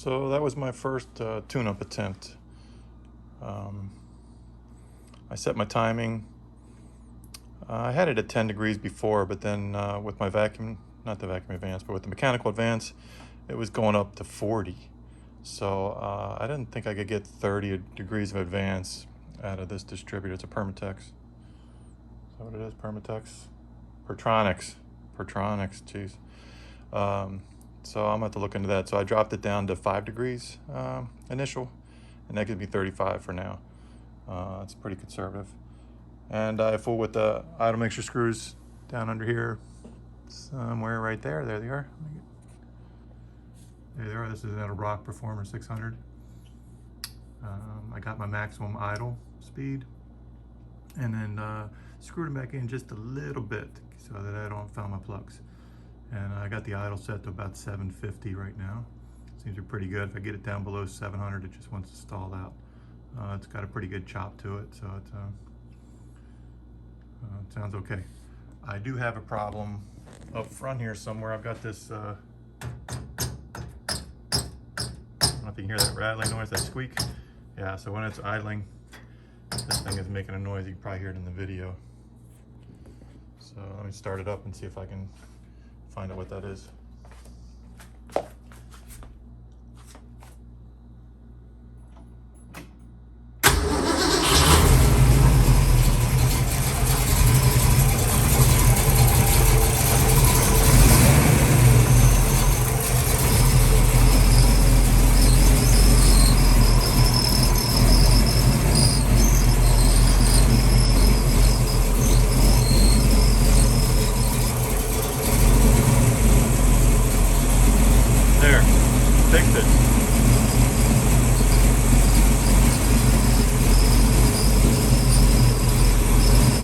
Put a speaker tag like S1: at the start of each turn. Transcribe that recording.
S1: So that was my first tune-up attempt. I set my timing. I had it at 10 degrees before, but then with my vacuum, not the vacuum advance, but with the mechanical advance, it was going up to 40. So I didn't think I could get 30 degrees of advance out of this distributor. It's a ProMAXX. Is that what it is? ProMAXX? Pertronics, geez. So I'm gonna have to look into that. So I dropped it down to 5 degrees initial, and that gives me 35 for now. It's pretty conservative. And I fool with the idle mixture screws down under here, somewhere right there. There they are. There they are. This is an Edelbrock Performer 600. I got my maximum idle speed, and then screwed them back in just a little bit so that I don't foul my plugs. And I got the idle set to about 750 right now. Seems to be pretty good. If I get it down below 700, it just wants to stall out. It's got a pretty good chop to it, so it sounds okay. I do have a problem up front here somewhere. I've got this, I don't know if you can hear that rattling noise, that squeak. Yeah, so when it's idling, this thing is making a noise. You can probably hear it in the video. So let me start it up and see if I can find out what that is.